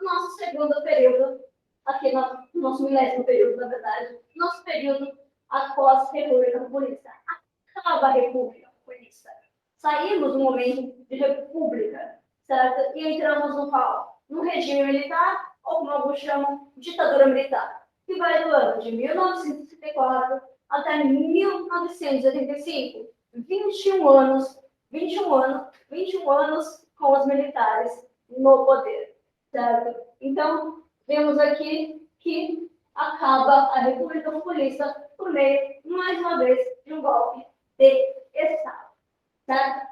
nosso segundo período, aqui no nosso milésimo período, na verdade, nosso período após a República Comunista. Acaba a República Comunista. Saímos do momento de República, certo? E entramos no qual? No regime militar, ou como alguns chamam, ditadura militar, que vai do ano de 1964 até 1985. 21 anos com os militares no poder, certo? Então, vemos aqui que acaba a República Comunista por meio, mais uma vez, de um golpe de Estado, certo?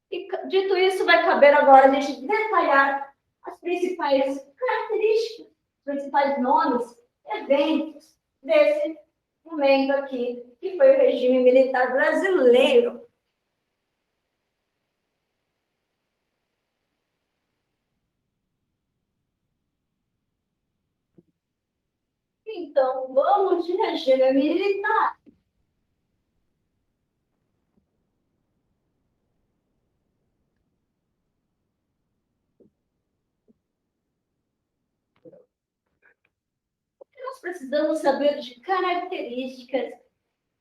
E, dito isso, vai caber agora a gente detalhar as principais características, os principais nomes, eventos desse momento aqui, que foi o regime militar brasileiro. Então, vamos de regime militar. Nós precisamos saber de características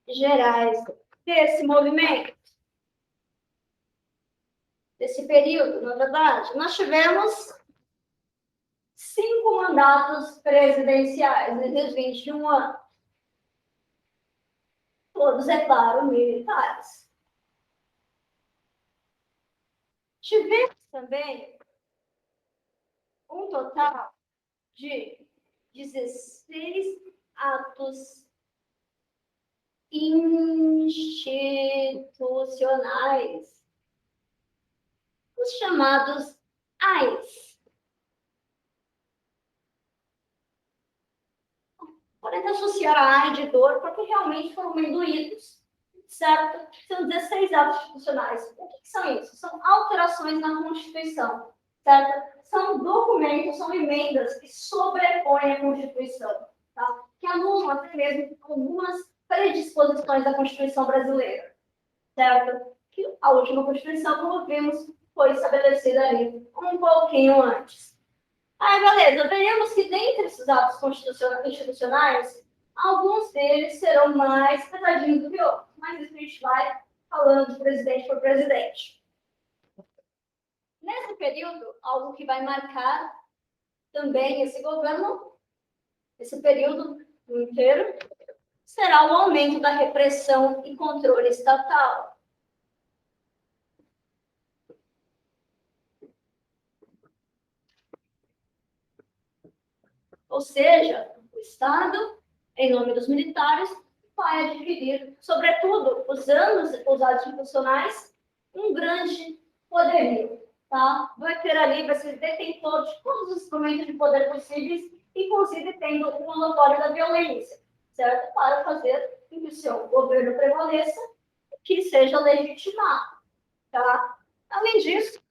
gerais desse movimento, desse período, na verdade. Nós tivemos 5 mandatos presidenciais nesses 21 anos. Todos, é claro, militares. Tivemos também um total de 16 atos institucionais, os chamados AIs. Podem associar a AI de dor, porque realmente foram induídos, certo? São 16 atos institucionais. O que são isso? São alterações na Constituição, certo? São documentos, são emendas que sobrepõem a Constituição, tá? Que anulam até mesmo algumas predisposições da Constituição brasileira, certo? Que a última Constituição, como vimos, foi estabelecida ali um pouquinho antes. Aí, beleza, veremos que dentre esses atos institucionais, alguns deles serão mais pesadinhos do que outros, mas isso a gente vai falando de presidente por presidente. Nesse período, algo que vai marcar também esse governo, esse período inteiro, será o aumento da repressão e controle estatal. Ou seja, o Estado, em nome dos militares, vai adquirir, sobretudo, usando os atos institucionais, um grande poderio. Tá? Vai ter ali, vai ser detentor de todos os instrumentos de poder possíveis, inclusive tendo o monopólio da violência, certo? Para fazer com que o seu governo prevaleça e que seja legitimado. Tá? Além disso,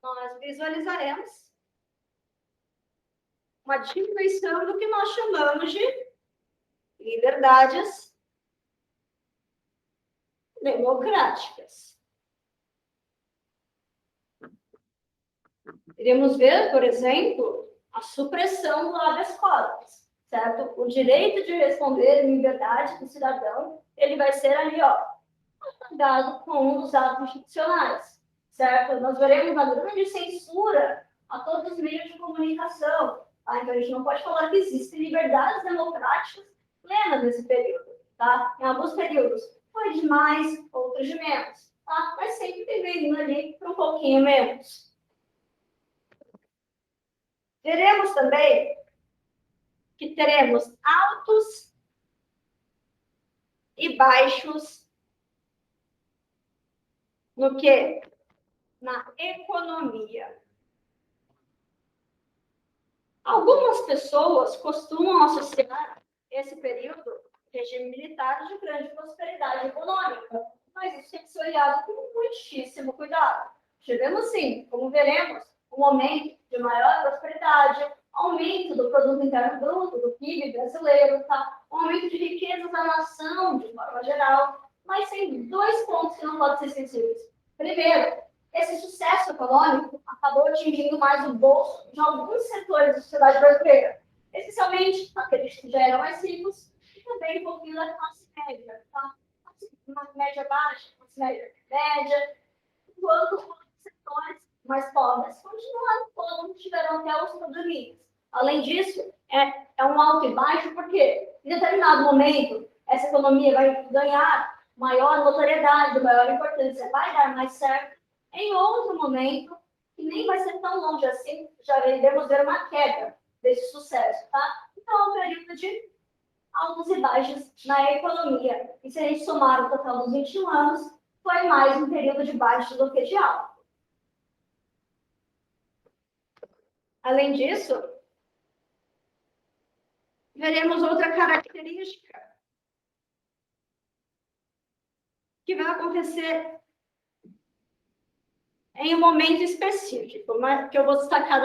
nós visualizaremos uma diminuição do que nós chamamos de liberdades democráticas. Iremos ver, por exemplo, a supressão do habeas corpus, certo? O direito de responder em liberdade do cidadão, ele vai ser ali, dado com os atos institucionais, certo? Nós veremos a grande censura a todos os meios de comunicação, tá? Então, a gente não pode falar que existem liberdades democráticas plenas nesse período, tá? Em alguns períodos foi de mais, outros de menos, tá? Mas sempre tendendo ali para um pouquinho menos. Veremos também que teremos altos e baixos no quê? Na economia. Algumas pessoas costumam associar esse período, regime militar, de grande prosperidade econômica, mas isso tem que ser olhado com muitíssimo cuidado. Tivemos, sim, como veremos, um momento de maior prosperidade, aumento do produto interno bruto, do PIB brasileiro, tá? Um aumento de riquezas da nação, de forma geral, mas tem 2 pontos que não podem ser esquecidos. Primeiro, esse sucesso econômico acabou atingindo mais o bolso de alguns setores da sociedade brasileira, especialmente aqueles que já eram mais ricos e também um pouquinho da classe média, tá? Uma média baixa, classe média, enquanto outros setores mais pobres continuaram como tiveram até os domínios. Além disso, é um alto e baixo porque, em determinado momento, essa economia vai ganhar maior notoriedade, maior importância, vai dar mais certo. Em outro momento, que nem vai ser tão longe assim, já iremos ver uma queda desse sucesso, tá? Então, é um período de altos e baixos na economia. E se a gente somar o total dos 21 anos, foi mais um período de baixo do que de alto. Além disso, veremos outra característica que vai acontecer em um momento específico, que eu vou destacar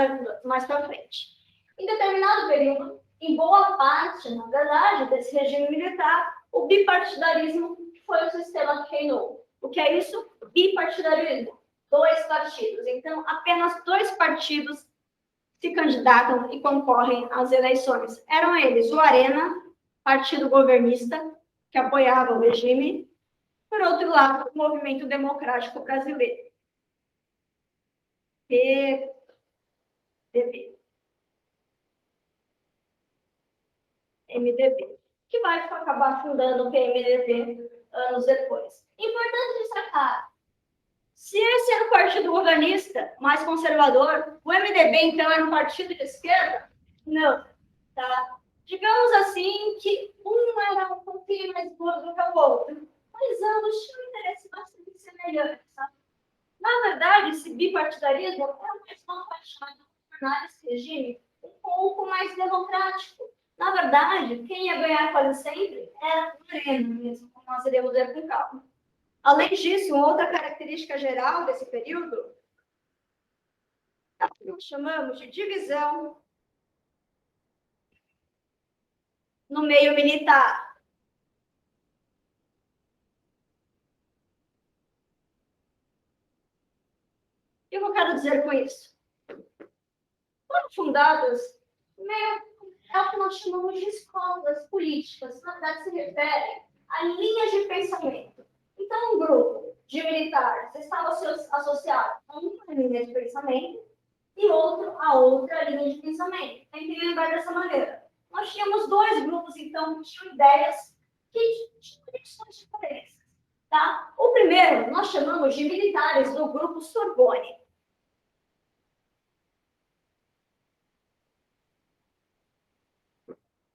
mais para frente. Em determinado período, em boa parte, na verdade, desse regime militar, o bipartidarismo foi o sistema que reinou. O que é isso? Bipartidarismo. 2 partidos. Então, apenas 2 partidos se candidatam e concorrem às eleições. Eram eles o Arena, partido governista, que apoiava o regime, por outro lado, o Movimento Democrático Brasileiro, MDB, que vai acabar fundando o PMDB anos depois. Importante destacar, se esse era o partido governista mais conservador, o MDB, então, era um partido de esquerda? Não. Tá? Digamos assim que um era um pouquinho mais duro do que o outro, mas ambos tinham um interesse bastante semelhante. Sabe? Na verdade, esse bipartidarismo é uma paixão de tornar esse regime um pouco mais democrático. Na verdade, quem ia ganhar quase sempre era o Moreno mesmo, como nós iremos ver com calma. Além disso, outra característica geral desse período é o que nós chamamos de divisão no meio militar. E o que eu quero dizer com isso? Foram fundadas é o que nós chamamos de escolas políticas. Na verdade, se refere a linhas de pensamento. Então, um grupo de militares estava associado a uma linha de pensamento e outro a outra linha de pensamento. Tem que lembrar dessa maneira. Nós tínhamos 2 grupos, então, que tinham ideias que tinham conexões diferentes. Tá? O primeiro, nós chamamos de militares do grupo Sorbonne.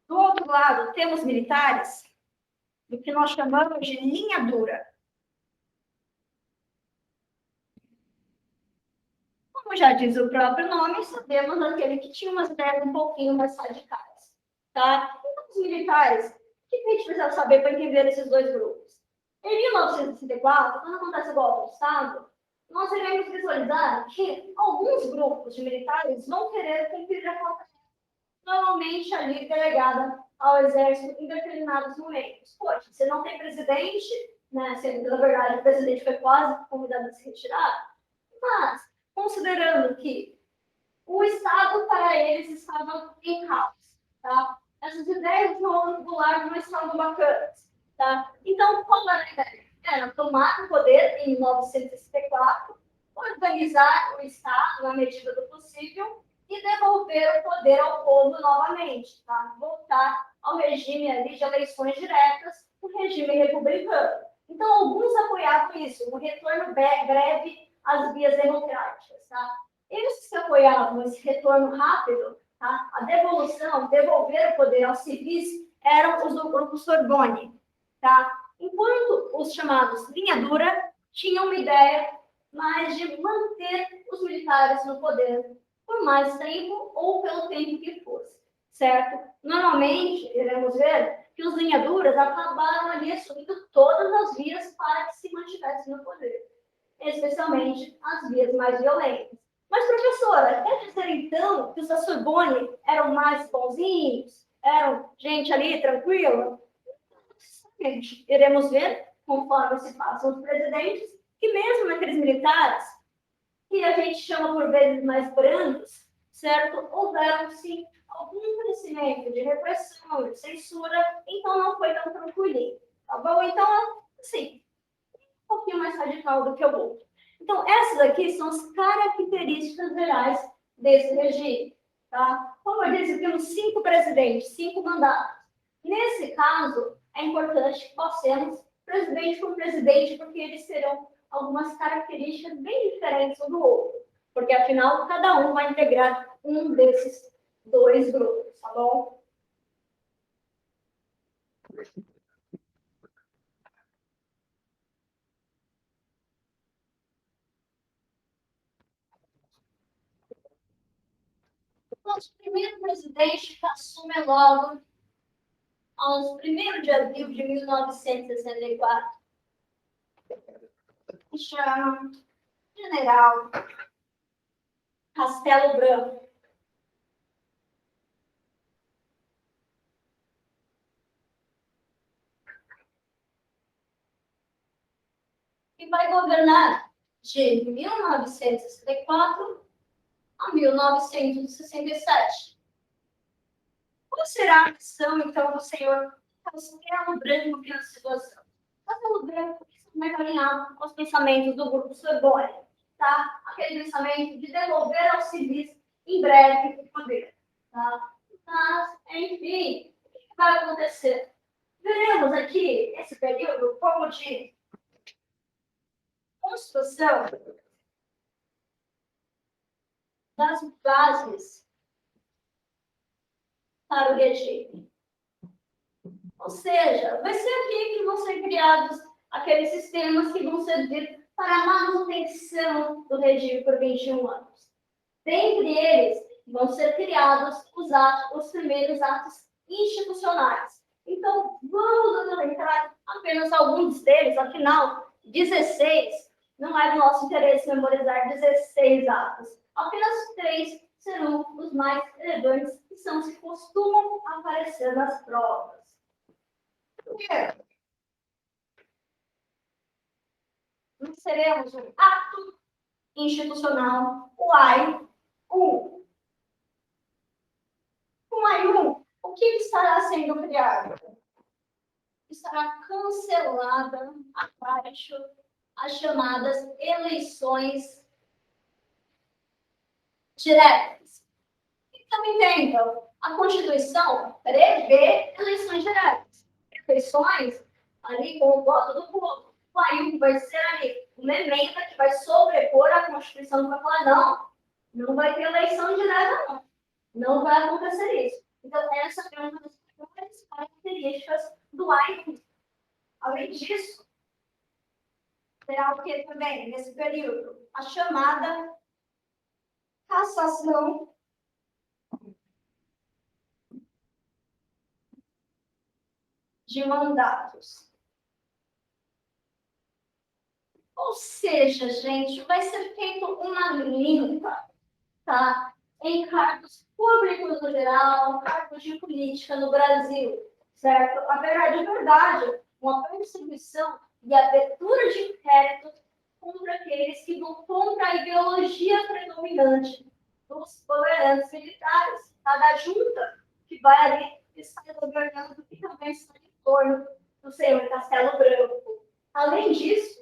Do outro lado, temos militares do que nós chamamos de linha dura. Como já diz o próprio nome, sabemos aquele que tinha umas ideias um pouquinho mais radicais. Tá? Então, os militares, o que a gente precisa saber para entender esses 2 grupos? Em 1964, quando acontece o golpe de Estado, nós iremos visualizar que alguns grupos de militares vão querer cumprir a cota, normalmente ali delegada ao exército em determinados momentos. Poxa, você não tem presidente, né? Na verdade, o presidente foi quase convidado a se retirar, mas considerando que o Estado, para eles, estava em caos. Tá? Essas ideias no regular não estavam bacanas. Tá? Então, qual era a ideia? Era tomar o poder em 1964, organizar o Estado na medida do possível e devolver o poder ao povo novamente. Tá? Voltar ao regime ali de eleições diretas, o regime republicano. Então, alguns apoiavam isso, um retorno breve às vias democráticas. Tá? Eles que apoiavam esse retorno rápido, tá? A devolução, devolver o poder aos civis, eram os do grupo Sorbonne. Tá? Enquanto os chamados linha dura tinham uma ideia mais de manter os militares no poder por mais tempo ou pelo tempo que fosse, certo? Normalmente, iremos ver que os linha duras acabaram ali assumindo todas as vias para que se mantivessem no poder, especialmente as vias mais violentas. Mas, professora, quer dizer, então, que os da Sorbonne eram mais bonzinhos? Eram gente ali tranquila? Iremos ver, conforme se passam os presidentes, que mesmo aqueles militares que a gente chama por vezes mais brandos, certo? Houveram, sim, algum crescimento de repressão, de censura, então não foi tão tranquilinho, tá bom? Então, assim, um pouquinho mais radical do que o outro. Então, essas aqui são as características gerais desse regime, tá? Como eu disse, temos 5 presidentes, 5 mandatos. Nesse caso, é importante que passemos presidente por presidente, porque eles terão algumas características bem diferentes um do outro, porque afinal cada um vai integrar um desses 2 grupos, tá bom? Nosso primeiro presidente que assume logo aos 1º de abril de 1964, se chama General Castelo Branco. E vai governar de 1964 a 1967. Qual será a missão, então, do senhor Castelo Branco nessa situação? Castelo Branco está mais alinhado com os pensamentos do grupo Sorbonne, tá? Aquele pensamento de devolver aos civis em breve o poder, tá? Mas, enfim, o que vai acontecer? Veremos aqui, esse período, como de construção das bases para o regime. Ou seja, vai ser aqui que vão ser criados aqueles sistemas que vão servir para a manutenção do regime por 21 anos. Dentre eles, vão ser criados os primeiros atos institucionais. Então, vamos entrar apenas alguns deles, afinal, 16, não é do nosso interesse memorizar 16 atos. Apenas 3 serão os mais relevantes, que são os que costumam aparecer nas provas. Primeiro, nós teremos um ato institucional, o AI-1. O AI-1, o que estará sendo criado? Estará cancelada abaixo as chamadas eleições diretas. Então, entendam, a Constituição prevê eleições diretas. Eleições ali com o voto do povo. O AI-1 vai ser ali uma emenda que vai sobrepor a Constituição, que vai falar, não vai ter eleição direta, não. Não vai acontecer isso. Então, essa é uma das primeiras características do AI-1. Além disso, terá o que também, nesse período? A chamada cassação de mandatos. Ou seja, gente, vai ser feita uma limpa, tá? Em cargos públicos no geral, cargos de política no Brasil, certo? Haverá de verdade uma perseguição e abertura de inquéritos contra aqueles que vão contra a ideologia predominante dos governantes militares, cada junta que vai ali estar governando e também está em torno do senhor Castelo Branco. Além disso,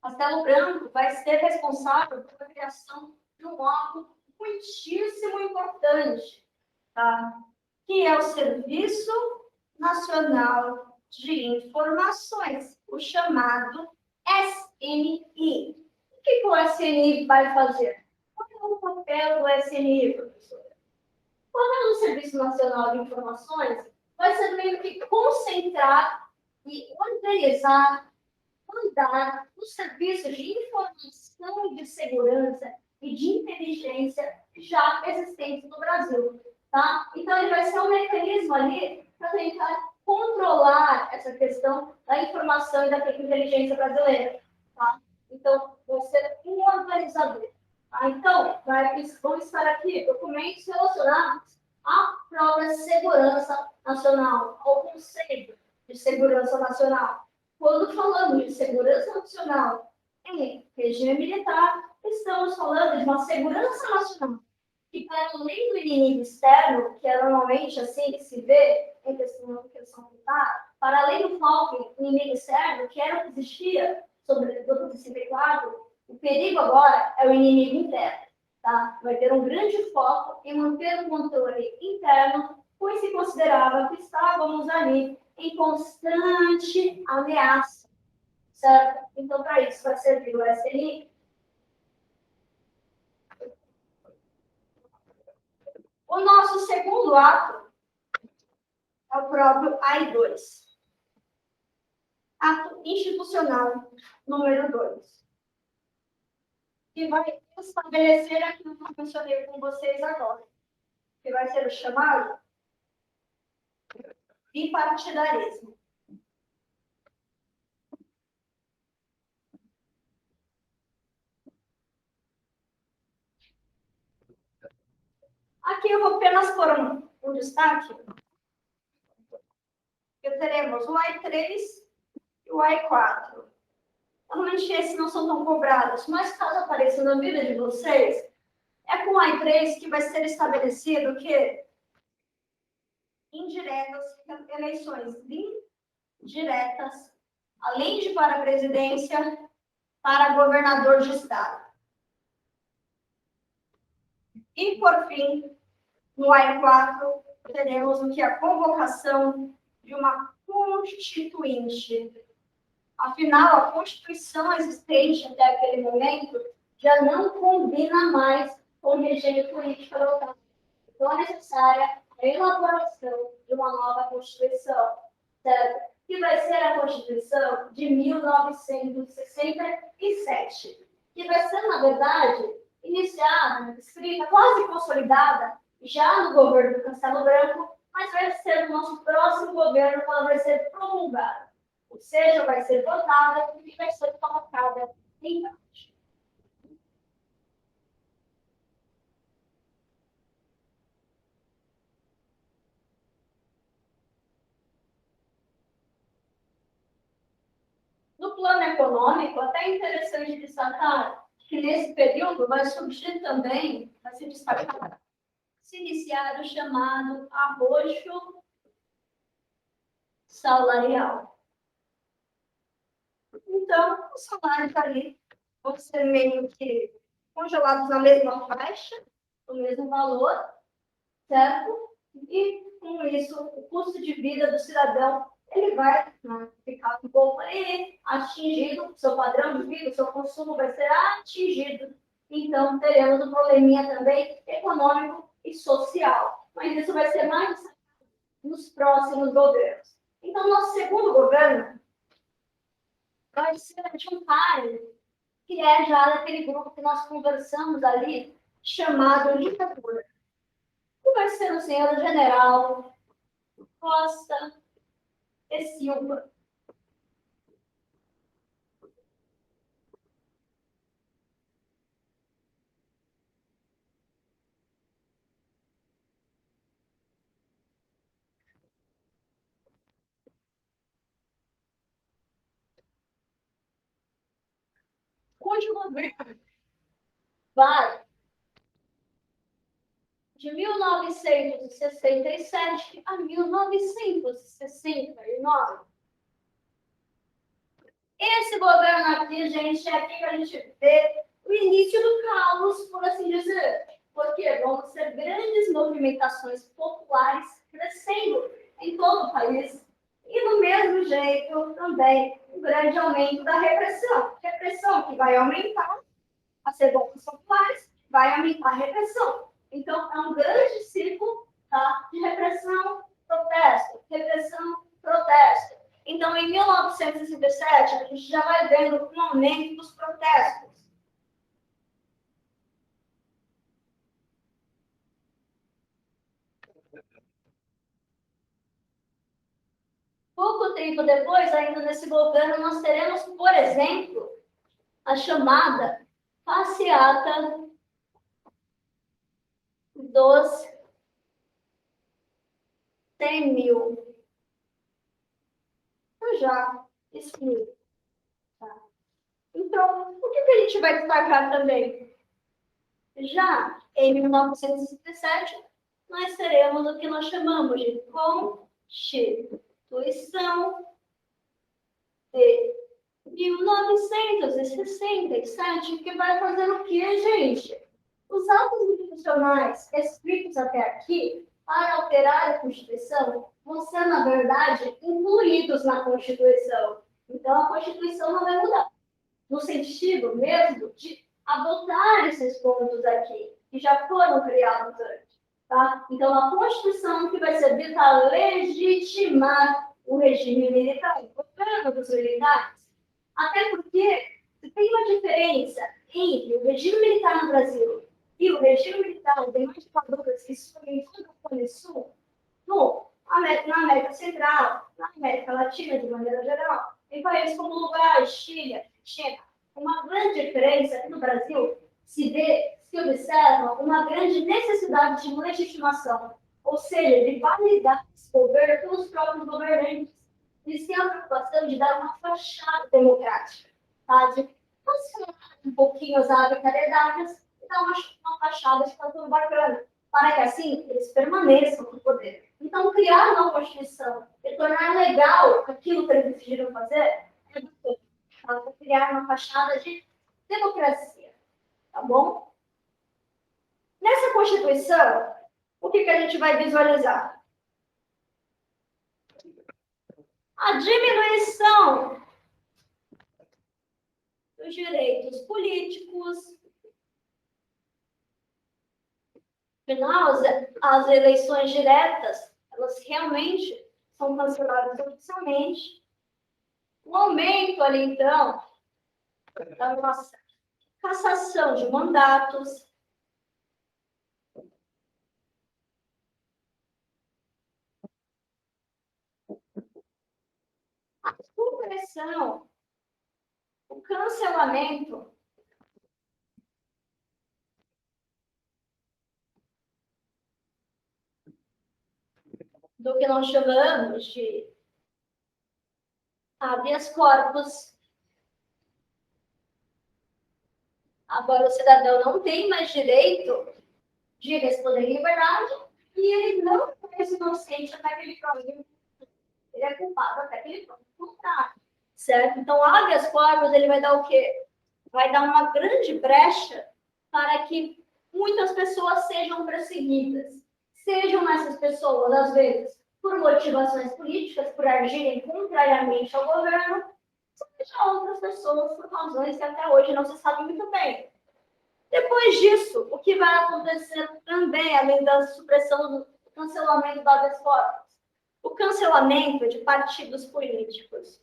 Castelo Branco vai ser responsável pela criação de um órgão muitíssimo importante, tá? Que é o Serviço Nacional de Informações, o chamado SNI. O que o SNI vai fazer? Qual é o papel do SNI, professora? O papel do Serviço Nacional de Informações vai ser meio que concentrar e organizar, mandar os serviços de informação e de segurança e de inteligência já existentes no Brasil, tá? Então, ele vai ser um mecanismo ali para tentar controlar essa questão da informação e da inteligência brasileira, tá? Então, vai ser um organizador. Tá? Então, vão estar aqui documentos relacionados à própria segurança nacional, ao Conselho de Segurança Nacional. Quando falamos de segurança nacional em regime militar, Estamos falando de uma segurança nacional, que para além do inimigo externo, que é normalmente assim que se vê em questão militar, para além do foco inimigo externo, que era o que existia sobretudo em 64, o perigo agora é o inimigo interno. Tá? Vai ter um grande foco em manter o controle interno, pois se considerava que estávamos ali em constante ameaça, certo? Então, para isso vai servir o SNI. O nosso segundo ato é o próprio AI2. Ato institucional número 2. Que vai estabelecer aquilo que eu mencionei com vocês agora. Que vai ser o chamado bipartidarismo. Aqui eu vou apenas pôr um destaque. Que teremos o AI3 e o AI4. Normalmente esses não são tão cobrados, mas caso apareça na vida de vocês, é com o AI3 que vai ser estabelecido que indiretas, eleições diretas, além de para a presidência, para governador de estado. E, por fim, no AI4, teremos o que é a convocação de uma constituinte. Afinal, a Constituição existente até aquele momento já não combina mais com o regime político local. Então, é necessária a elaboração de uma nova Constituição, certo? Que vai ser a Constituição de 1967, que vai ser, na verdade, iniciada, escrita, quase consolidada, já no governo do Castelo Branco, mas vai ser o nosso próximo governo quando ela vai ser promulgada. Ou seja, vai ser votada e vai ser colocada em prática. No plano econômico, até é interessante destacar que nesse período vai surgir também, vai se destacar, se iniciar o chamado arroxo salarial. Então, os salários ali vão ser meio que congelados na mesma faixa, no mesmo valor, certo? E, com isso, o custo de vida do cidadão ele vai ficar um pouco ali atingido, seu padrão de vida, seu consumo vai ser atingido. Então, teremos um probleminha também econômico e social. Mas isso vai ser mais nos próximos governos. Então, nosso segundo governo vai ser de um pai que é já daquele grupo que nós conversamos ali, chamado ditadura. Que vai ser o senhor general Costa e Silva. Cujo governo vai de 1967 a 1969. Esse governo aqui, gente, é aqui que a gente vê o início do caos, por assim dizer. Porque vão ser grandes movimentações populares crescendo em todo o país. E, do mesmo jeito, também um grande aumento da repressão. Repressão que vai aumentar as revoltas populares, vai aumentar a repressão. Então, é um grande ciclo, tá, de repressão, protesto, repressão, protesto. Então, em 1967, a gente já vai vendo um aumento dos protestos. Pouco tempo depois, ainda nesse governo, nós teremos, por exemplo, a chamada passeata dos 100 mil. Eu já explico. Tá? Então, Então, o que a gente vai destacar também? Já em 1967, nós teremos o que nós chamamos de Constituição de 1967, que vai fazer o quê, gente? Os atos institucionais escritos até aqui para alterar a Constituição vão ser, na verdade, incluídos na Constituição. Então, a Constituição não vai mudar, no sentido mesmo de adotar esses pontos aqui, que já foram criados antes. Tá? Então, a Constituição que vai servir para legitimar o regime militar, o governo dos militares. Até porque se tem uma diferença entre o regime militar no Brasil e o regime militar de demais ditaduras que surgem todo o Cone Sul, na América Central, na América Latina de maneira geral, em países como Uruguai, Chile, Argentina, uma grande diferença aqui no Brasil se observa uma grande necessidade de legitimação, ou seja, de validar esse governo pelos próprios governantes. Eles têm a preocupação de dar uma fachada democrática, tá? De funcionar um pouquinho as arbitrariedades e dar uma fachada de que está tudo bacana, para que assim eles permaneçam no poder. Então, criar uma Constituição e tornar legal aquilo que eles decidiram fazer é bacana, tá? Para criar uma fachada de democracia, tá bom? Nessa Constituição, o que a gente vai visualizar? A diminuição dos direitos políticos. Afinal, as eleições diretas, elas realmente são canceladas oficialmente. O aumento ali, então, da nossa cassação de mandatos. A supressão, o cancelamento do que nós chamamos de habeas corpus. Agora, o cidadão não tem mais direito de responder em liberdade e ele não é inocente até que ele prove. Ele é culpado até que ele prove o contrário, certo? Então, o habeas corpus, ele vai dar o quê? Vai dar uma grande brecha para que muitas pessoas sejam perseguidas. Sejam essas pessoas, às vezes, por motivações políticas, por agirem contrariamente ao governo, seja outras pessoas por razões que até hoje não se sabe muito bem. Depois disso, o que vai acontecer também, além da supressão do cancelamento da habeas corpus? O cancelamento de partidos políticos.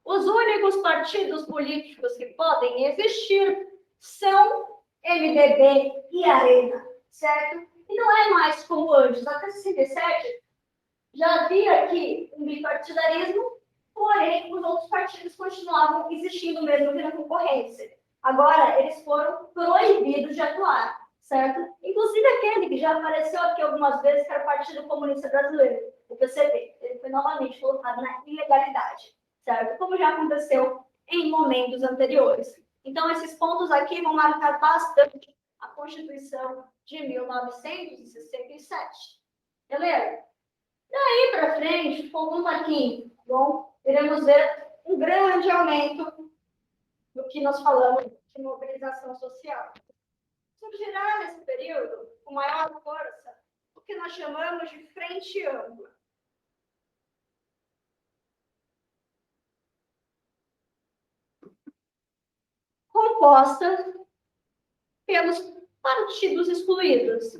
Os únicos partidos políticos que podem existir são MDB e Arena, certo? E não é mais como antes. Até 67 já havia aqui um bipartidarismo, porém os outros partidos continuavam existindo mesmo que na concorrência. Agora, eles foram proibidos de atuar, certo? Inclusive aquele que já apareceu aqui algumas vezes, que era o Partido Comunista Brasileiro, o PCB. Ele foi novamente colocado na ilegalidade, certo? Como já aconteceu em momentos anteriores. Então, esses pontos aqui vão marcar bastante a Constituição de 1967. Beleza? Daí para frente, voltando aqui, bom, iremos ver um grande aumento do que nós falamos de mobilização social. Surgirá nesse período, com maior força, o que nós chamamos de frente ampla. Composta pelos partidos excluídos.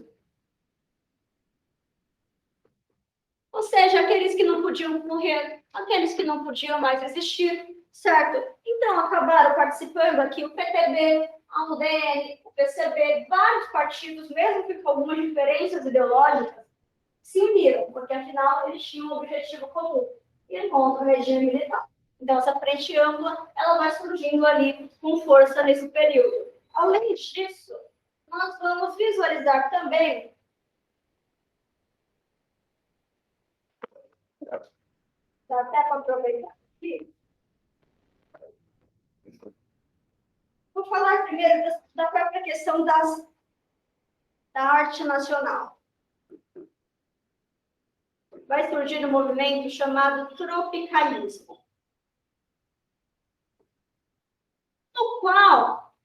Ou seja, aqueles que não podiam morrer, aqueles que não podiam mais existir, certo? Então, acabaram participando aqui o PTB, a UDN, o PCB, vários partidos, mesmo que com algumas diferenças ideológicas, se uniram, porque afinal eles tinham um objetivo comum, ir contra o regime militar. Então, essa frente ampla, ela vai surgindo ali com força nesse período. Além disso, nós vamos visualizar também até para aproveitar aqui, Vou falar primeiro da própria questão da arte nacional. Vai surgir um movimento chamado tropicalismo, no qual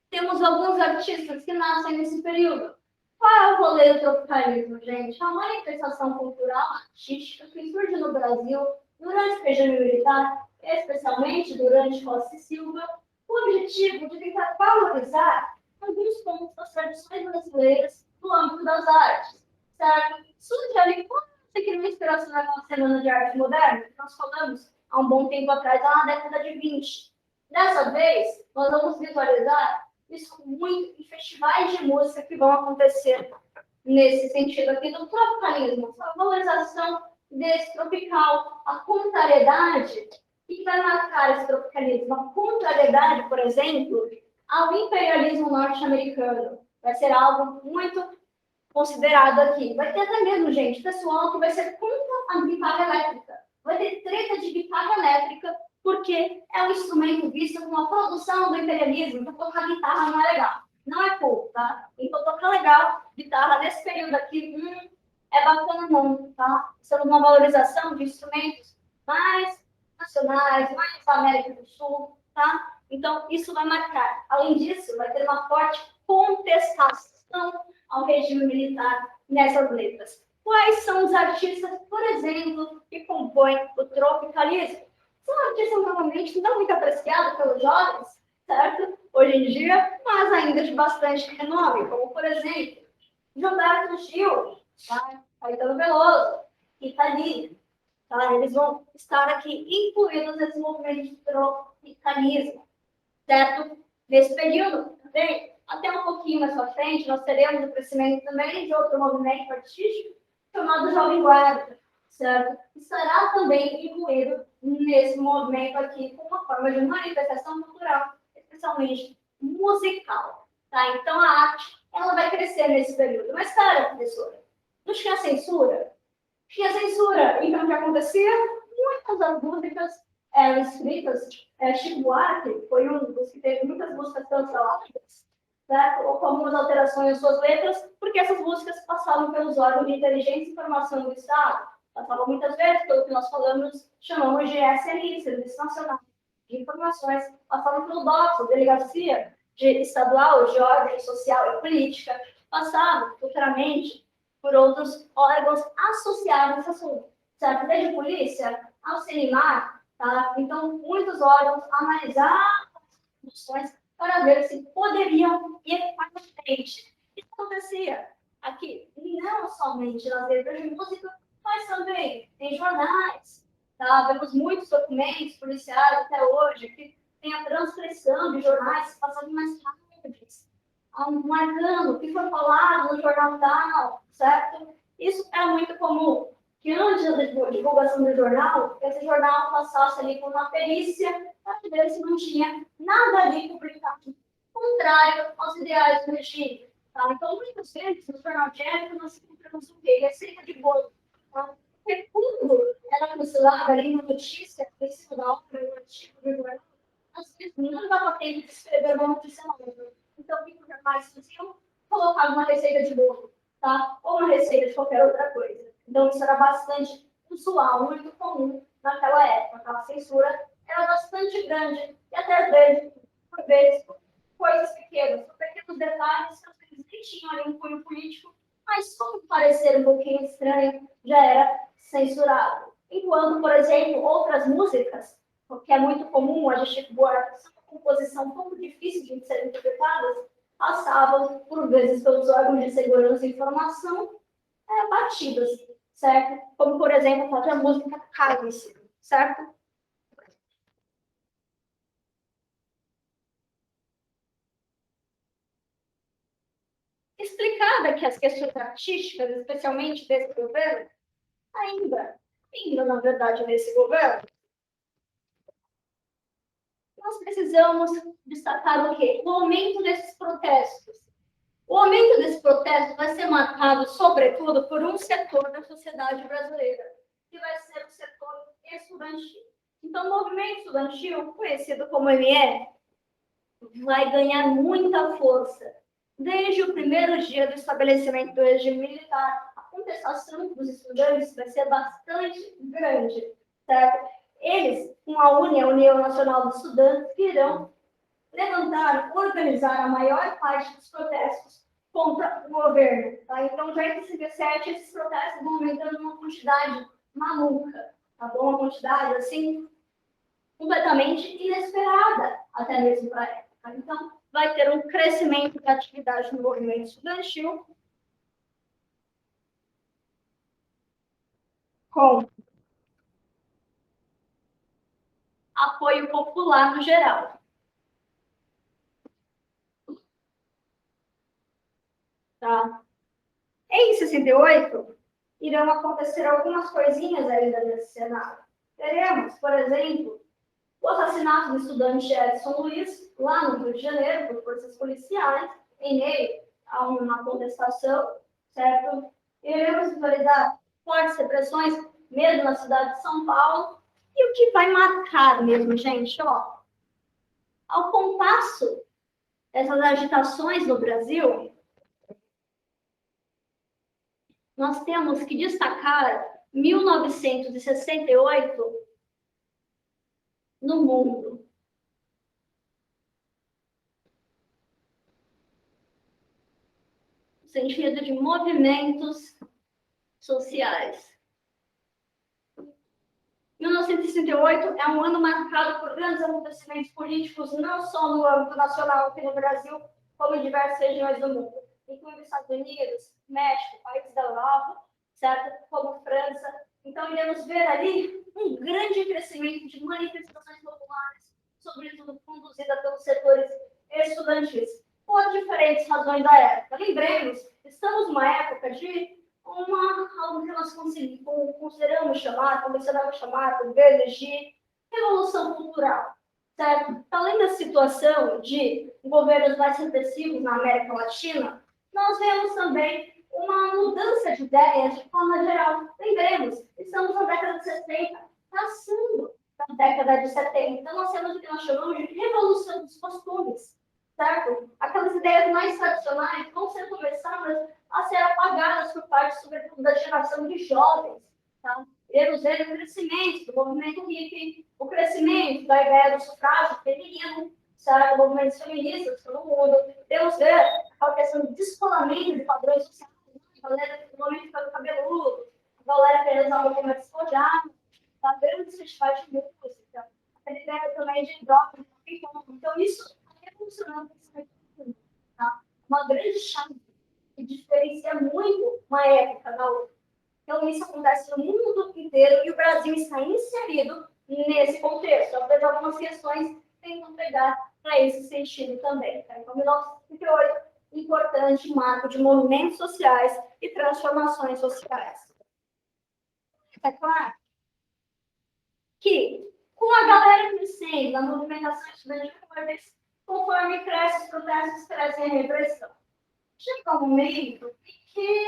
temos alguns artistas que nascem nesse período. Qual é o rolê do tropicalismo, gente? É uma manifestação cultural, artística, que surge no Brasil durante o regime militar, especialmente durante Costa e Silva, com o objetivo de tentar valorizar alguns pontos das tradições brasileiras no âmbito das artes, certo? Surge ali, quando você quer uma inspiração naquela semana de arte moderna, que nós falamos há um bom tempo atrás, lá na década de 20. Dessa vez, nós vamos visualizar isso muito em festivais de música que vão acontecer nesse sentido aqui do tropicalismo, a valorização desse tropical, a contrariedade que vai marcar esse tropicalismo, a contrariedade, por exemplo, ao imperialismo norte-americano. Vai ser algo muito considerado aqui. Vai ter até mesmo, gente, pessoal que vai ser contra a guitarra elétrica. Vai ter treta de guitarra elétrica, porque é um instrumento visto como uma produção do imperialismo, então tocar guitarra não é legal. Não é cool, tá? Então tocar legal, guitarra nesse período aqui, é bacana não, tá? Isso é uma valorização de instrumentos mais nacionais, mais da América do Sul, tá? Então, isso vai marcar. Além disso, vai ter uma forte contestação ao regime militar nessas letras. Quais são os artistas, por exemplo, que compõem o tropicalismo? São artistas normalmente não muito apreciados pelos jovens, certo? Hoje em dia, mas ainda de bastante renome, como, por exemplo, Gilberto Gil, tá? Caetano Veloso, Rita Lee. Tá? Eles vão estar aqui incluídos nesse movimento de tropicalismo, certo? Nesse período também, até um pouquinho mais para frente, nós teremos o crescimento também de outro movimento artístico chamado Jovem Guarda, certo? Estará também incluído nesse movimento aqui com uma forma de manifestação cultural, especialmente musical, tá? Então a arte, ela vai crescer nesse período. Mas, cara, professora, não tinha censura? Tinha censura. Então, o que acontecia? Muitas das músicas eram escritas, Chico Buarque foi um dos que teve muitas músicas canceladas, certo? Ou com algumas alterações em suas letras, porque essas músicas passavam pelos órgãos de inteligência e informação do Estado. Passavam muitas vezes pelo que nós chamamos de SNI, Serviço Nacional de Informações, passavam pelo DOPS, Delegacia Estadual de Ordem Social e Política, passavam futuramente por outros órgãos associados a esse assunto, certo? Desde polícia ao CNMAR, tá? Então, muitos órgãos analisaram as questões para ver se poderiam ir para frente. Isso acontecia aqui, não somente nas letras de música, mas também em jornais, tá? Vemos muitos documentos policiais até hoje que tem a transcrição de jornais passando mais rápidos, marcando o que foi falado no jornal tal, certo? Isso é muito comum, que antes da divulgação do jornal, esse jornal passasse ali por uma perícia para ver se não tinha nada ali publicado contrário aos ideais do regime. Tá? Então, muitas vezes, no jornal de época, nós encontramos o quê? Receita de bolo. Tá? Porque quando era cancelada ali uma notícia, em cima da obra, no artigo do jornal, às vezes não dava tempo de escrever uma notícia nova. Então, o que os jornais faziam? Colocavam uma receita de bolo, tá? Ou uma receita de qualquer outra coisa. Então, isso era bastante usual, muito comum naquela época. Tá? A censura era bastante grande e até às vezes, por vezes, coisas pequenas, pequenos detalhes que às vezes nem tinham ali um cunho político, mas só por parecer um pouquinho estranho, já era censurado. Enquanto, por exemplo, outras músicas, que é muito comum, a gente Buarque, uma composição tão difícil de ser interpretadas, passavam, por vezes, pelos órgãos de segurança e informação, batidas, certo? Como, por exemplo, a própria música Cálice, certo? Explicada que as questões artísticas, especialmente desse governo, ainda na verdade, nesse governo, nós precisamos destacar o quê? O aumento desses protestos. O aumento desse protesto vai ser marcado, sobretudo, por um setor da sociedade brasileira, que vai ser o setor estudantil. Então, o movimento estudantil, conhecido como ME, vai ganhar muita força. Desde o primeiro dia do estabelecimento do regime militar, a contestação dos estudantes vai ser bastante grande, certo? Eles, com a União Nacional dos Estudantes, irão levantar, organizar a maior parte dos protestos contra o governo. Tá? Então, já em 2017, esses protestos vão aumentando uma quantidade maluca, tá bom? Uma quantidade, assim, completamente inesperada, até mesmo para a época. Então, vai ter um crescimento da atividade no movimento estudantil com apoio popular no geral. Tá? Em 68, irão acontecer algumas coisinhas ainda nesse cenário. Teremos, por exemplo, o assassinato do estudante Edson Luiz, lá no Rio de Janeiro, por forças policiais, em meio a uma contestação, certo? Iremos visualizar fortes repressões, mesmo na cidade de São Paulo. E o que vai marcar mesmo, gente, ó, ao compasso dessas agitações no Brasil, nós temos que destacar 1968 no mundo. No sentido de movimentos sociais. 1968 é um ano marcado por grandes acontecimentos políticos, não só no âmbito nacional aqui no Brasil, como em diversas regiões do mundo, incluindo Estados Unidos, México, países da Europa, certo? Como França. Então, iremos ver ali um grande crescimento de manifestações populares, sobretudo conduzida pelos setores estudantis, por diferentes razões da época. Lembremos, estamos numa época de algo que nós consideramos chamar, começamos a chamar, talvez, de revolução cultural, certo? Além da situação de governos mais repressivos na América Latina, nós vemos também uma mudança de ideias de forma geral. Lembremos, estamos na década de 60, passando da década de 70. Então, nós temos o que nós chamamos de revolução dos costumes, certo? Aquelas ideias mais tradicionais vão ser começadas a ser apagadas por parte, sobretudo, da geração de jovens. Tá? Temos ver o crescimento do movimento hippie, o crescimento da ideia do sufrágio feminino, certo? Movimentos feministas pelo mundo. Temos ver a questão do descolamento de padrões sociais, a galera normalmente fica cabeludo, a galera querendo usar uma mais despojada, tá? Grandes festivais de música, a ideia também de drogas, então isso está revolucionando o pensamento, tá? Uma grande chave que diferencia muito uma época da outra. Então, isso acontece no mundo inteiro e o Brasil está inserido nesse contexto. Apesar de algumas questões tentam pegar para esse sentido também. Tá? Então, 1938, importante marco de movimentos sociais e transformações sociais. É claro que, com a galera crescendo, a movimentação estudantil, conforme cresce os protestos, cresce a repressão. Chega um momento em que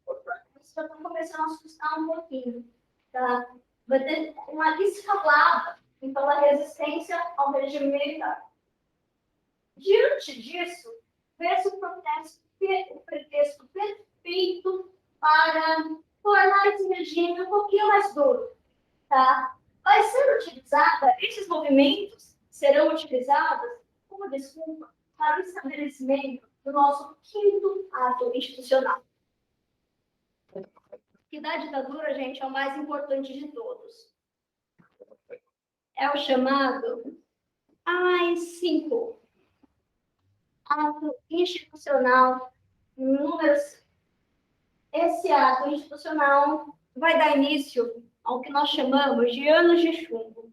os protestos já estão começando a assustar um pouquinho. Tá? Vai ter uma escalada, então, da resistência ao regime militar. Diante disso, vê-se o pretexto perfeito para tornar esse regime um pouquinho mais duro. Tá? Vai ser utilizada, esses movimentos serão utilizados como desculpa para o estabelecimento do nosso quinto ato institucional. Que da ditadura, gente, é o mais importante de todos. É o chamado AI-5, ato institucional número. Esse ato institucional vai dar início ao que nós chamamos de anos de chumbo.